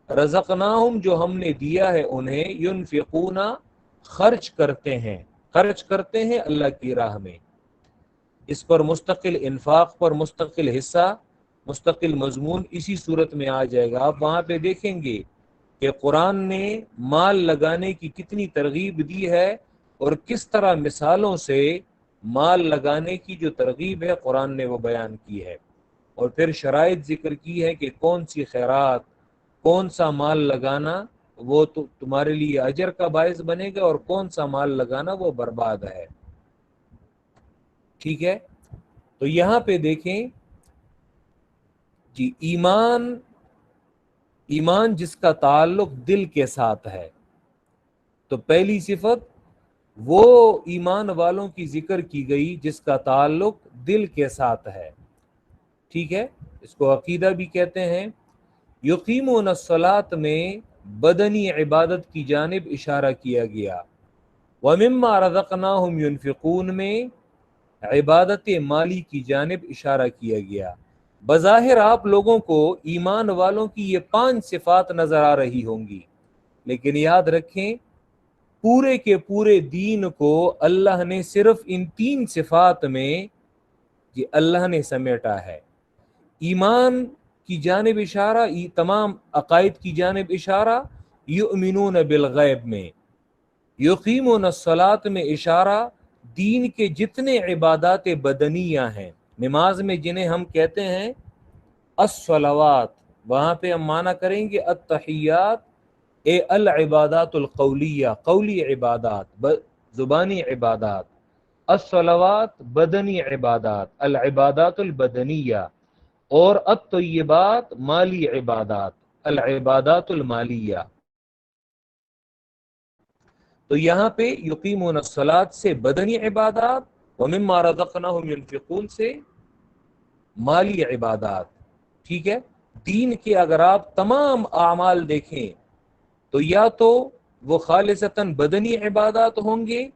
رزقناہم جو ہم نے دیا ہے انہیں، ينفقون خرچ کرتے ہیں، خرچ کرتے ہیں اللہ کی راہ میں. اس پر مستقل انفاق پر مستقل حصہ، مستقل مضمون اسی صورت میں آ جائے گا. آپ وہاں پہ دیکھیں گے کہ قرآن نے مال لگانے کی کتنی ترغیب دی ہے اور کس طرح مثالوں سے مال لگانے کی جو ترغیب ہے قرآن نے وہ بیان کی ہے. اور پھر شرائط ذکر کی ہے کہ کون سی خیرات، کون سا مال لگانا وہ تو تمہارے لیے اجر کا باعث بنے گا اور کون سا مال لگانا وہ برباد ہے. ٹھیک ہے، تو یہاں پہ دیکھیں جی، ایمان جس کا تعلق دل کے ساتھ ہے، تو پہلی صفت وہ ایمان والوں کی ذکر کی گئی جس کا تعلق دل کے ساتھ ہے. ٹھیک ہے، اس کو عقیدہ بھی کہتے ہیں. یقیمون الصلاۃ میں بدنی عبادت کی جانب اشارہ کیا گیا. وَمِمَّا رَزَقْنَاهُمْ يُنْفِقُونَ میں عبادت مالی کی جانب اشارہ کیا گیا. بظاہر آپ لوگوں کو ایمان والوں کی یہ 5 صفات نظر آ رہی ہوں گی، لیکن یاد رکھیں پورے کے پورے دین کو اللہ نے صرف ان 3 صفات میں اللہ نے سمیٹا ہے. ایمان کی جانب اشارہ، تمام عقائد کی جانب اشارہ، یؤمنون بالغیب میں، یقیمون الصلاۃ میں اشارہ دین کے جتنے عبادات بدنیہ ہیں، نماز میں جنہیں ہم کہتے ہیں الصلوات، وہاں پہ ہم مانا کریں گے التحیات، اے العبادات القولیہ، قولی عبادات، زبانی عبادات. الصلوات بدنی عبادات، العبادات البدنیہ، اور الطیبات مالی عبادات، العبادات المالیہ. تو یہاں پہ یقیمون الصلاۃ سے بدنی عبادات، ومما رزقناہم ينفقون سے مالی عبادات. ٹھیک ہے، دین کے اگر آپ تمام اعمال دیکھیں تو یا تو وہ خالصتاً بدنی عبادات ہوں گے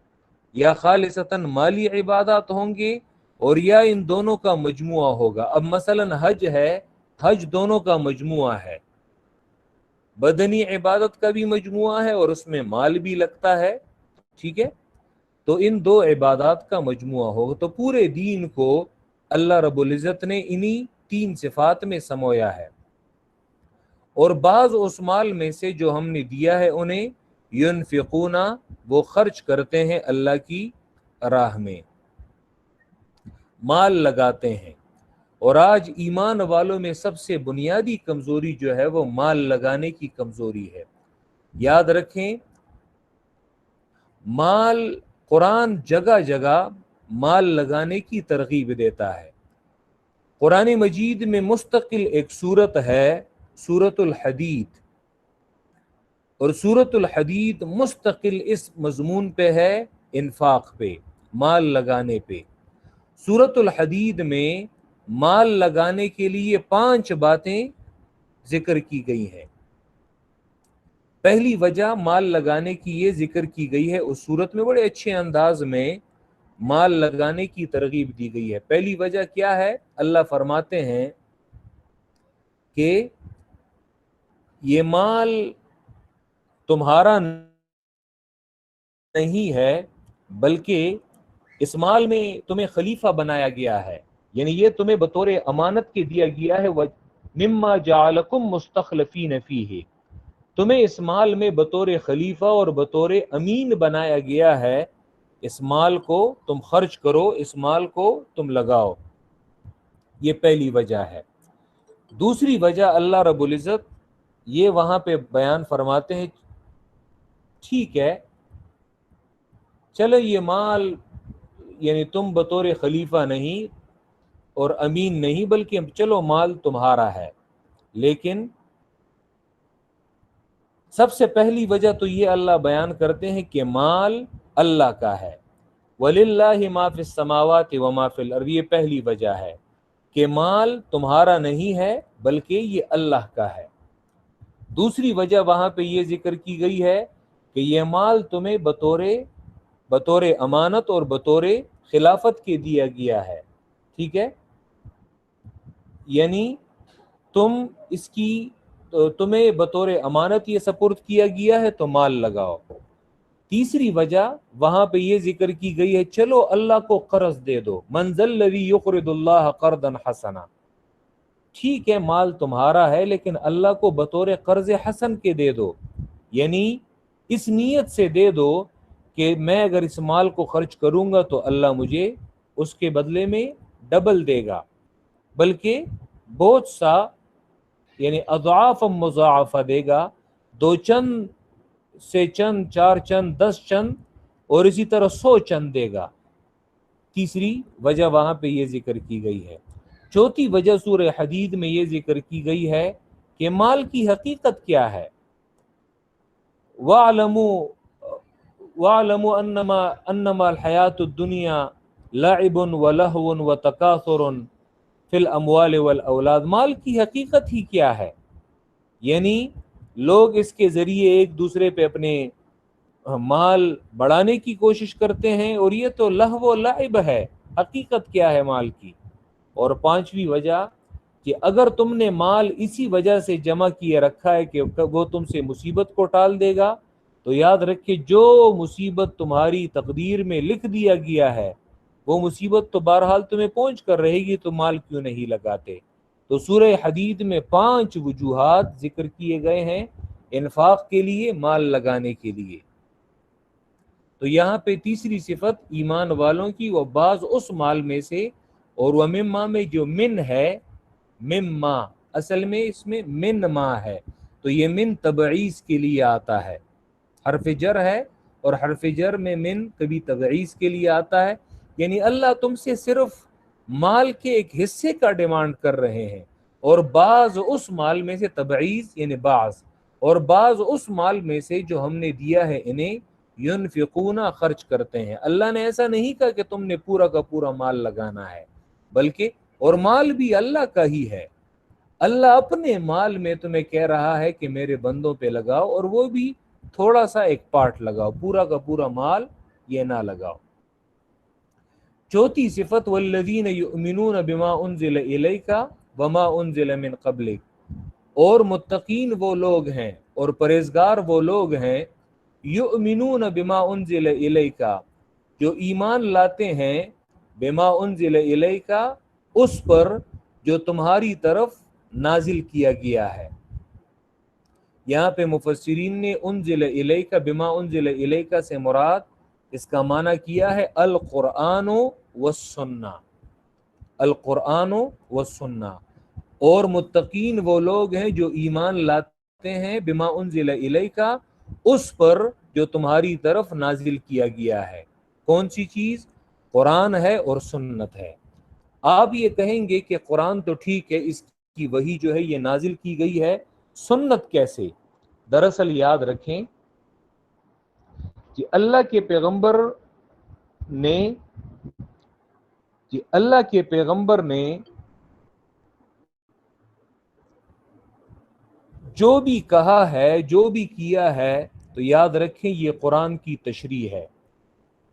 یا خالصتاً مالی عبادات ہوں گے، اور یا ان دونوں کا مجموعہ ہوگا. اب مثلا حج ہے، حج دونوں کا مجموعہ ہے، بدنی عبادت کا بھی مجموعہ ہے اور اس میں مال بھی لگتا ہے. ٹھیک ہے، تو ان 2 عبادات کا مجموعہ ہوگا. تو پورے دین کو اللہ رب العزت نے انہی 3 صفات میں سمویا ہے. اور بعض اس مال میں سے جو ہم نے دیا ہے انہیں ينفقون، وہ خرچ کرتے ہیں اللہ کی راہ میں، مال لگاتے ہیں. اور آج ایمان والوں میں سب سے بنیادی کمزوری جو ہے وہ مال لگانے کی کمزوری ہے. یاد رکھیں مال، قرآن جگہ جگہ مال لگانے کی ترغیب دیتا ہے. قرآن مجید میں مستقل ایک سورت ہے سورۃ الحدید، اور سورۃ الحدید مستقل اس مضمون پہ ہے، انفاق پہ، مال لگانے پہ. سورۃ الحدید میں مال لگانے کے لیے 5 باتیں ذکر کی گئی ہیں. پہلی وجہ مال لگانے کی یہ ذکر کی گئی ہے، اس سورت میں بڑے اچھے انداز میں مال لگانے کی ترغیب دی گئی ہے. پہلی وجہ کیا ہے؟ اللہ فرماتے ہیں کہ یہ مال تمہارا نہیں ہے بلکہ اس مال میں تمہیں خلیفہ بنایا گیا ہے، یعنی یہ تمہیں بطور امانت کے دیا گیا ہے. مما جعلکم مستخلفین فیہ، تمہیں اس مال میں بطور خلیفہ اور بطور امین بنایا گیا ہے. اس مال کو تم خرچ کرو، اس مال کو تم لگاؤ. یہ پہلی وجہ ہے. دوسری وجہ اللہ رب العزت یہ وہاں پہ بیان فرماتے ہیں، ٹھیک ہے چلو یہ مال یعنی تم بطور خلیفہ نہیں اور امین نہیں بلکہ چلو مال تمہارا ہے، لیکن سب سے پہلی وجہ تو یہ اللہ بیان کرتے ہیں کہ مال اللہ کا ہے. وَلِلَّهِ مَا فِي السَّمَاوَاتِ وَمَا فِي الْأَرْضِ، یہ پہلی وجہ ہے کہ مال تمہارا نہیں ہے بلکہ یہ اللہ کا ہے۔ دوسری وجہ وہاں پہ یہ ذکر کی گئی ہے کہ یہ مال تمہیں بطور امانت اور بطور خلافت کے دیا گیا ہے، ٹھیک ہے، یعنی تمہیں بطور امانت یہ سپرد کیا گیا ہے تو مال لگاؤ۔ تیسری وجہ وہاں پہ یہ ذکر کی گئی ہے چلو اللہ کو قرض دے دو، من ذا الذی یقرض اللہ قرضا حسنا، ٹھیک ہے مال تمہارا ہے لیکن اللہ کو بطور قرض حسن کے دے دو، یعنی اس نیت سے دے دو کہ میں اگر اس مال کو خرچ کروں گا تو اللہ مجھے اس کے بدلے میں ڈبل دے گا، بلکہ بہت سا یعنی اضعاف مضاعفہ دے گا، 2 چند سے چند، 4 چند، 10 چند اور اسی طرح 100 چند دے گا۔ تیسری وجہ وہاں پہ یہ ذکر کی گئی ہے۔ چوتھی وجہ سورہ حدید میں یہ ذکر کی گئی ہے کہ مال کی حقیقت کیا ہے۔ وَاعْلَمُوا أَنَّمَا الْحَيَاةُ الدُّنْيَا لَعِبٌ وَلَهْوٌ وَتَكَاثُرٌ فِي الْأَمْوَالِ وَالْأَوْلَادِ، مال کی حقیقت ہی کیا ہے، یعنی لوگ اس کے ذریعے ایک دوسرے پہ اپنے مال بڑھانے کی کوشش کرتے ہیں، اور یہ تو لہو و لعب ہے، حقیقت کیا ہے مال کی۔ اور پانچویں وجہ کہ اگر تم نے مال اسی وجہ سے جمع کیے رکھا ہے کہ وہ تم سے مصیبت کو ٹال دے گا، تو یاد رکھے جو مصیبت تمہاری تقدیر میں لکھ دیا گیا ہے وہ مصیبت تو بہرحال تمہیں پہنچ کر رہے گی، تو مال کیوں نہیں لگاتے۔ تو سورہ حدید میں 5 وجوہات ذکر کیے گئے ہیں انفاق کے لیے، مال لگانے کے لیے۔ تو یہاں پہ تیسری صفت ایمان والوں کی، وہ بعض اس مال میں سے، اور وہ مما میں جو من ہے، مما اصل میں اس میں من ما ہے، تو یہ من تبعیض کے لیے آتا ہے، حرف جر ہے، اور حرف جر میں من کبھی تبعیض کے لیے آتا ہے، یعنی اللہ تم سے صرف مال کے ایک حصے کا ڈیمانڈ کر رہے ہیں، اور بعض اس مال میں سے تبعیض یعنی بعض، اور بعض اس مال میں سے جو ہم نے دیا ہے انہیں ینفقون خرچ کرتے ہیں۔ اللہ نے ایسا نہیں کہا کہ تم نے پورا کا پورا مال لگانا ہے، بلکہ اور مال بھی اللہ کا ہی ہے، اللہ اپنے مال میں تمہیں کہہ رہا ہے کہ میرے بندوں پہ لگاؤ، اور وہ بھی تھوڑا سا ایک پارٹ لگاؤ، پورا کا پورا مال یہ نہ لگاؤ۔ چوتھی صفت والذین یؤمنون بما انزل الیک وما انزل من قبلک، اور متقین وہ لوگ ہیں اور پرہیزگار وہ لوگ ہیں، یؤمنون بما انزل الیک، جو ایمان لاتے ہیں، بما انزل الیک، اس پر جو تمہاری طرف نازل کیا گیا ہے۔ یہاں پہ مفسرین نے انزل الیک بما انزل الیک سے مراد اس کا معنی کیا ہے القرآن والسنہ، القرآن والسنہ، اور متقین وہ لوگ ہیں جو ایمان لاتے ہیں بما انزل الیک، اس پر جو تمہاری طرف نازل کیا گیا ہے۔ کون سی چیز؟ قرآن ہے اور سنت ہے۔ آپ یہ کہیں گے کہ قرآن تو ٹھیک ہے، اس کی وحی جو ہے یہ نازل کی گئی ہے، سنت کیسے؟ دراصل یاد رکھیں کہ اللہ کے پیغمبر نے جو بھی کہا ہے، جو بھی کیا ہے، تو یاد رکھیں یہ قرآن کی تشریح ہے۔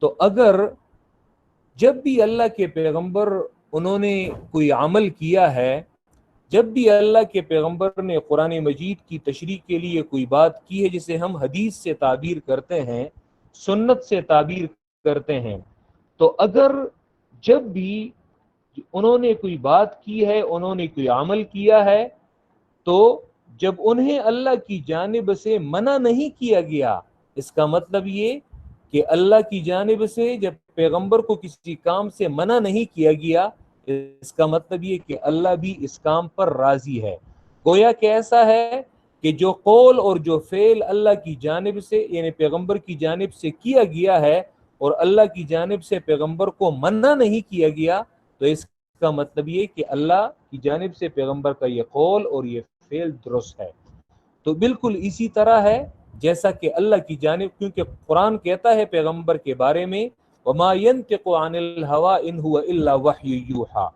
تو اگر جب بھی اللہ کے پیغمبر انہوں نے کوئی عمل کیا ہے، جب بھی اللہ کے پیغمبر نے قرآن مجید کی تشریح کے لیے کوئی بات کی ہے، جسے ہم حدیث سے تعبیر کرتے ہیں، سنت سے تعبیر کرتے ہیں، تو اگر جب بھی انہوں نے کوئی بات کی ہے، انہوں نے کوئی عمل کیا ہے، تو جب انہیں اللہ کی جانب سے منع نہیں کیا گیا، اس کا مطلب یہ کہ اللہ کی جانب سے جب پیغمبر کو کسی کام سے منع نہیں کیا گیا، اس کا مطلب یہ کہ اللہ بھی اس کام پر راضی ہے۔ گویا کہ ایسا ہے کہ جو قول اور جو فعل اللہ کی جانب سے یعنی پیغمبر کی جانب سے کیا گیا ہے اور اللہ کی جانب سے پیغمبر کو منع نہیں کیا گیا، تو اس کا مطلب یہ کہ اللہ کی جانب سے پیغمبر کا یہ قول اور یہ فعل درست ہے۔ تو بالکل اسی طرح ہے جیسا کہ اللہ کی جانب، کیونکہ قرآن کہتا ہے پیغمبر کے بارے میں وما ينطق عن الهوى ان هو الا وحی یوحى۔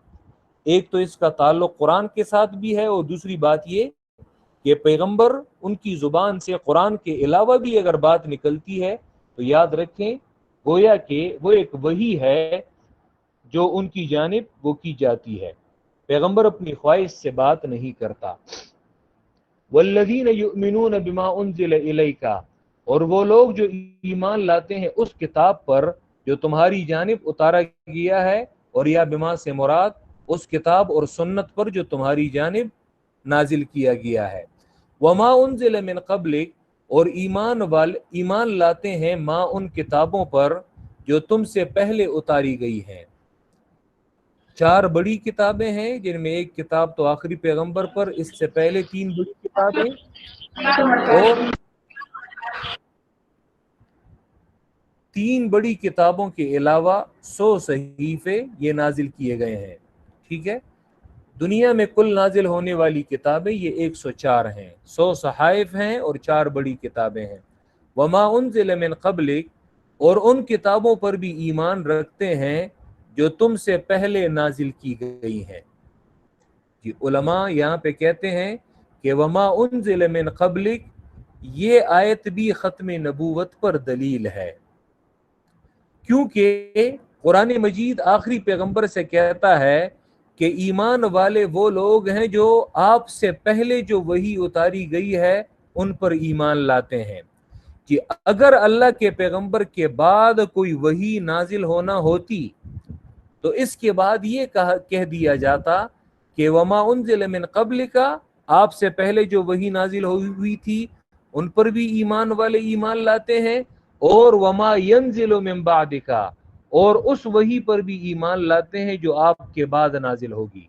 ایک تو اس کا تعلق قرآن کے ساتھ بھی ہے، اور دوسری بات یہ کہ پیغمبر ان کی زبان سے قرآن کے علاوہ بھی اگر بات نکلتی ہے تو یاد رکھیں گویا کہ وہ ایک وحی ہے جو ان کی جانب وہ کی جاتی ہے، پیغمبر اپنی خواہش سے بات نہیں کرتا۔ والذین یؤمنون بما انزل الیک، اور وہ لوگ جو ایمان لاتے ہیں اس کتاب پر جو تمہاری جانب اتارا گیا ہے، اور یا بما سے مراد اس کتاب اور سنت پر جو تمہاری جانب نازل کیا گیا ہے۔ وما انزل من قبلک، اور ایمان لاتے ہیں ما ان کتابوں پر جو تم سے پہلے اتاری گئی ہیں۔ 4 بڑی کتابیں ہیں جن میں ایک کتاب تو آخری پیغمبر پر، اس سے پہلے 3 بڑی کتابیں، اور 3 بڑی کتابوں کے علاوہ 100 صحیفے یہ نازل کیے گئے ہیں۔ ٹھیک ہے، دنیا میں کل نازل ہونے والی کتابیں یہ 104 ہیں، 100 صحائف ہیں اور 4 بڑی کتابیں ہیں۔ وما انزل من قبلک، اور ان کتابوں پر بھی ایمان رکھتے ہیں جو تم سے پہلے نازل کی گئی ہیں۔ کہ علماء یہاں پہ کہتے ہیں کہ وما انزل من قبلک، یہ آیت بھی ختم نبوت پر دلیل ہے، کیونکہ قرآن مجید آخری پیغمبر سے کہتا ہے کہ ایمان والے وہ لوگ ہیں جو آپ سے پہلے جو وحی اتاری گئی ہے ان پر ایمان لاتے ہیں، کہ اگر اللہ کے پیغمبر کے بعد کوئی وحی نازل ہونا ہوتی تو اس کے بعد یہ کہہ دیا جاتا کہ وما انزل من قبل کا، آپ سے پہلے جو وحی نازل ہوئی تھی ان پر بھی ایمان والے ایمان لاتے ہیں، اور وما ينزل من بعد کا، اور اس وحی پر بھی ایمان لاتے ہیں جو آپ کے بعد نازل ہوگی۔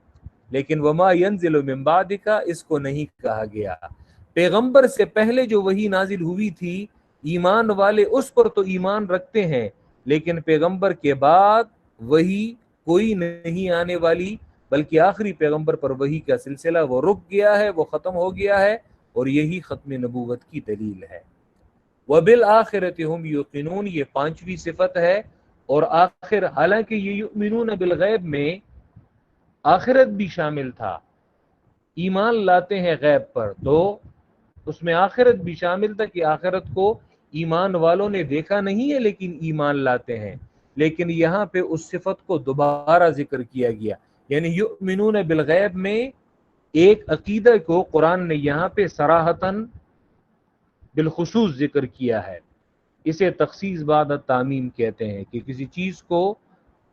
لیکن وما ينزل من بعد کا اس کو نہیں کہا گیا۔ پیغمبر سے پہلے جو وحی نازل ہوئی تھی ایمان والے اس پر تو ایمان رکھتے ہیں، لیکن پیغمبر کے بعد وحی کوئی نہیں آنے والی، بلکہ آخری پیغمبر پر وحی کا سلسلہ وہ رک گیا ہے، وہ ختم ہو گیا ہے، اور یہی ختم نبوت کی دلیل ہے۔ وَبِالْآخِرَةِ هُمْ يُوقِنُونَ، یہ 5ویں صفت ہے۔ اور آخر، حالانکہ یہ یؤمنون بالغیب میں آخرت بھی شامل تھا، ایمان لاتے ہیں غیب پر، تو اس میں آخرت بھی شامل تھا کہ آخرت کو ایمان والوں نے دیکھا نہیں ہے لیکن ایمان لاتے ہیں، لیکن یہاں پہ اس صفت کو دوبارہ ذکر کیا گیا، یعنی یؤمنون بالغیب میں ایک عقیدہ کو قرآن نے یہاں پہ صراحتاً بالخصوص ذکر کیا ہے۔ اسے تخصیص بعد التعمیم کہتے ہیں، کہ کسی چیز کو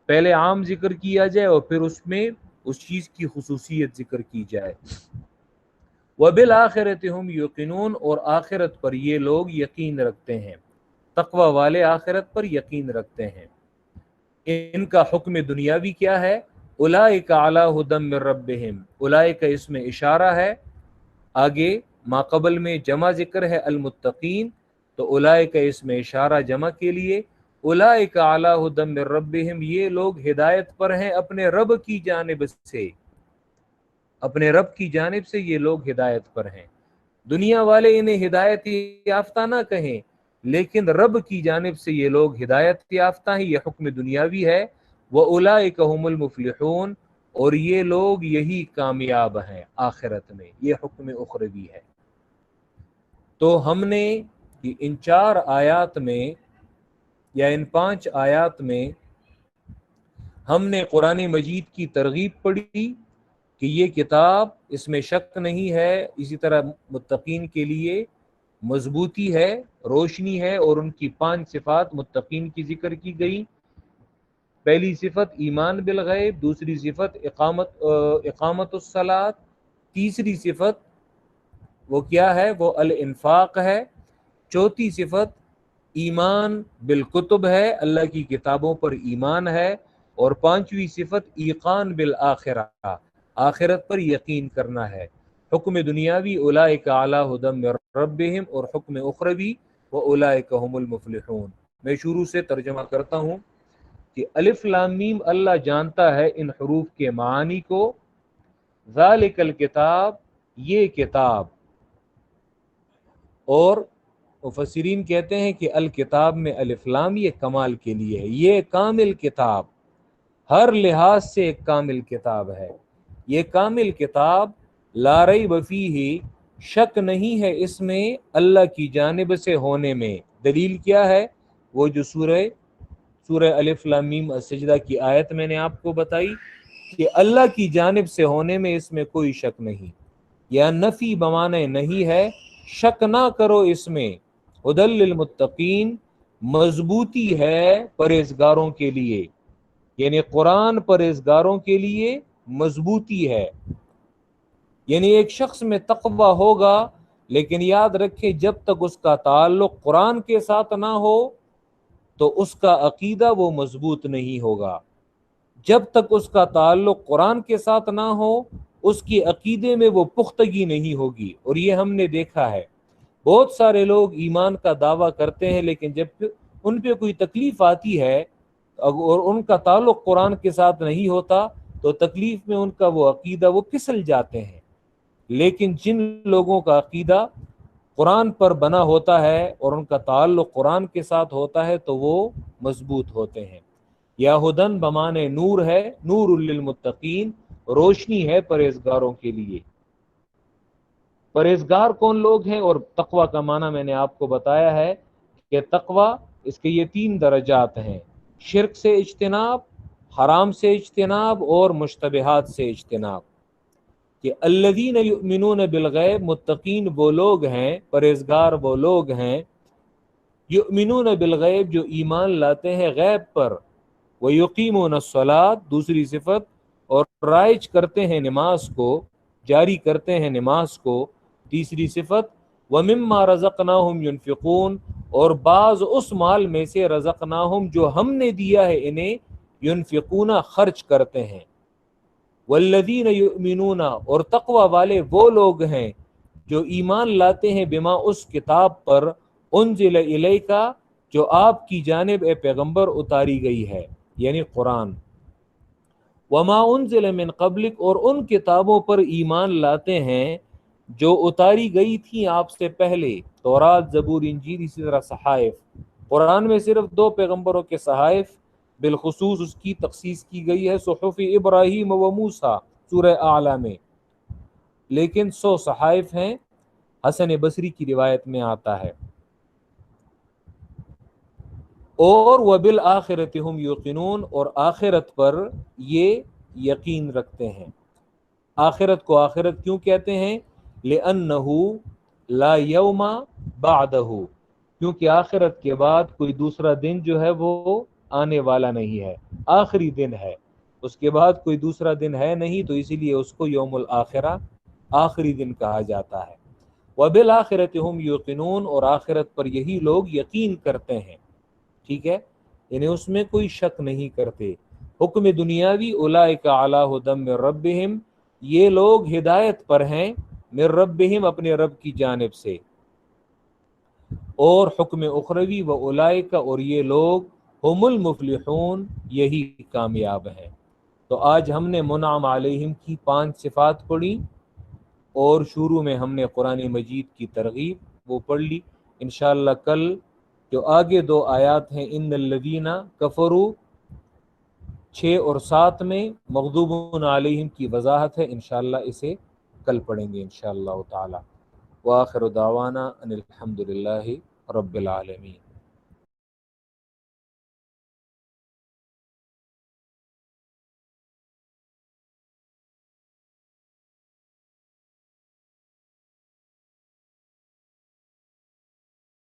پہلے عام ذکر کیا جائے اور پھر اس میں اس چیز کی خصوصیت ذکر کی جائے۔ وَبِالْآخِرَةِ هُمْ يُوقِنُونَ، اور آخرت پر یہ لوگ یقین رکھتے ہیں، تقوی والے آخرت پر یقین رکھتے ہیں۔ ان کا حکم دنیاوی کیا ہے؟ اولئک علی ھدی من ربہم، اولئک اس میں اشارہ ہے، آگے ما قبل میں جمع ذکر ہے المتقین، تو اولئک اس میں اشارہ جمع کے لیے، اولئک علی ھدی من ربہم، یہ لوگ ہدایت پر ہیں اپنے رب کی جانب سے، اپنے رب کی جانب سے یہ لوگ ہدایت پر ہیں۔ دنیا والے انہیں ہدایت یافتہ نہ کہیں، لیکن رب کی جانب سے یہ لوگ ہدایت یافتہ ہیں، یہ حکم دنیاوی ہے۔ وَأُولَئِكَ هُمُ الْمُفْلِحُونَ، اور یہ لوگ یہی کامیاب ہیں آخرت میں، یہ حکم اخروی ہے۔ تو ہم نے ان 4 آیات میں یا ان 5 آیات میں ہم نے قرآن مجید کی ترغیب پڑھی کہ یہ کتاب، اس میں شک نہیں ہے، اسی طرح متقین کے لیے مضبوطی ہے، روشنی ہے، اور ان کی 5 صفات متقین کی ذکر کی گئی۔ پہلی صفت ایمان بالغیب، دوسری صفت اقامت الصلاۃ، تیسری صفت وہ کیا ہے؟ وہ الانفاق ہے، چوتھی صفت ایمان بالکتب ہے، اللہ کی کتابوں پر ایمان ہے، اور 5ویں صفت ایقان بالآخرہ، آخرت پر یقین کرنا ہے۔ حکم دنیاوی اولئک علی ھدی من ربہم، اور حکم اخروی واولئک ھم المفلحون۔ میں شروع سے ترجمہ کرتا ہوں کہ الف لام میم، اللہ جانتا ہے ان حروف کے معانی کو۔ ذالک الکتاب، یہ کتاب، اور مفسرین کہتے ہیں کہ الکتاب میں الف لام یہ کمال کے لیے ہے، یہ کامل کتاب، ہر لحاظ سے ایک کامل کتاب ہے، یہ کامل کتاب لا ریب فیہ، شک نہیں ہے اس میں اللہ کی جانب سے ہونے میں۔ دلیل کیا ہے؟ وہ جو سورہ الف لام میم السجدہ کی آیت میں نے آپ کو بتائی کہ اللہ کی جانب سے ہونے میں اس میں کوئی شک نہیں، یا نفی بمانے نہیں ہے، شک نہ کرو اس میں، ہدی للمتقین، مضبوطی ہے پرہیزگاروں کے لیے، یعنی قرآن پرہیزگاروں کے لیے مضبوطی ہے۔ یعنی ایک شخص میں تقوی ہوگا، لیکن یاد رکھے جب تک اس کا تعلق قرآن کے ساتھ نہ ہو تو اس کا عقیدہ وہ مضبوط نہیں ہوگا۔ جب تک اس کا تعلق قرآن کے ساتھ نہ ہو اس کی عقیدے میں وہ پختگی نہیں ہوگی۔ اور یہ ہم نے دیکھا ہے، بہت سارے لوگ ایمان کا دعویٰ کرتے ہیں، لیکن جب ان پہ کوئی تکلیف آتی ہے اور ان کا تعلق قرآن کے ساتھ نہیں ہوتا تو تکلیف میں ان کا وہ عقیدہ وہ پھسل جاتے ہیں۔ لیکن جن لوگوں کا عقیدہ قرآن پر بنا ہوتا ہے اور ان کا تعلق قرآن کے ساتھ ہوتا ہے تو وہ مضبوط ہوتے ہیں۔ یا ہدن بمانے نور ہے، نور للمتقین، روشنی ہے پرہیزگاروں کے لیے۔ پرہیزگار کون لوگ ہیں؟ اور تقوی کا معنی میں نے آپ کو بتایا ہے کہ تقوی اس کے یہ 3 درجات ہیں، شرک سے اجتناب، حرام سے اجتناب اور مشتبہات سے اجتناب۔ کہ الذین یؤمنون بالغیب، متقین وہ لوگ ہیں، پرہیزگار وہ لوگ ہیں، یؤمنون بالغیب جو ایمان لاتے ہیں غیب پر، ویقیمون الصلاۃ دوسری صفت، اور رائج کرتے ہیں نماز کو، جاری کرتے ہیں نماز کو تیسری صفت، ومما رزقناہم ينفقون، اور بعض اس مال میں سے رزقناہم جو ہم نے دیا ہے انہیں، ينفقون خرچ کرتے ہیں۔ والذین یؤمنون، اور تقوی والے وہ لوگ ہیں جو ایمان لاتے ہیں، بما اس کتاب پر، انزل الیک جو آپ کی جانب اے پیغمبر اتاری گئی ہے، یعنی قرآن، وما انزل من قبلک، اور ان کتابوں پر ایمان لاتے ہیں جو اتاری گئی تھی آپ سے پہلے، تورات، زبور، انجیل، اسی طرح صحائف۔ قرآن میں صرف 2 پیغمبروں کے صحائف بالخصوص اس کی تخصیص کی گئی ہے، صحف ابراہیم و موسیٰ سورہ اعلیٰ میں، لیکن 100 صحائف ہیں، حسن بصری کی روایت میں آتا ہے۔ اور وبالآخرۃ ہم یوقنون، اور آخرت پر یہ یقین رکھتے ہیں۔ آخرت کو آخرت کیوں کہتے ہیں؟ لأنہ لا یوم بعدہ، کیونکہ آخرت کے بعد کوئی دوسرا دن جو ہے وہ آنے والا نہیں ہے، آخری دن ہے، اس کے بعد کوئی دوسرا دن ہے نہیں، تو اسی لیے اس کو یوم الآخرہ، آخری دن کہا جاتا ہے۔ وبالآخرۃ ہم یوقنون، اور آخرت پر یہی لوگ یقین کرتے ہیں، ٹھیک ہے، یعنی اس میں کوئی شک نہیں کرتے۔ حکم دنیاوی، اولئک علی ھدی من ربہم، یہ لوگ ہدایت پر ہیں، من ربہم اپنے رب کی جانب سے۔ اور حکم اخروی، و اولئک، اور یہ لوگ، ہم المفلحون، یہی کامیاب ہیں۔ تو آج ہم نے منعم علیہم کی 5 صفات پڑھی، اور شروع میں ہم نے قرآن مجید کی ترغیب وہ پڑھ لی۔ انشاءاللہ کل جو آگے 2 آیات ہیں، ان الذین کفروا 6 اور 7 میں مغضوب علیہم کی وضاحت ہے، انشاءاللہ اسے کل پڑھیں گے انشاءاللہ تعالی۔ وآخر دعوانا ان الحمد للہ رب العالمین۔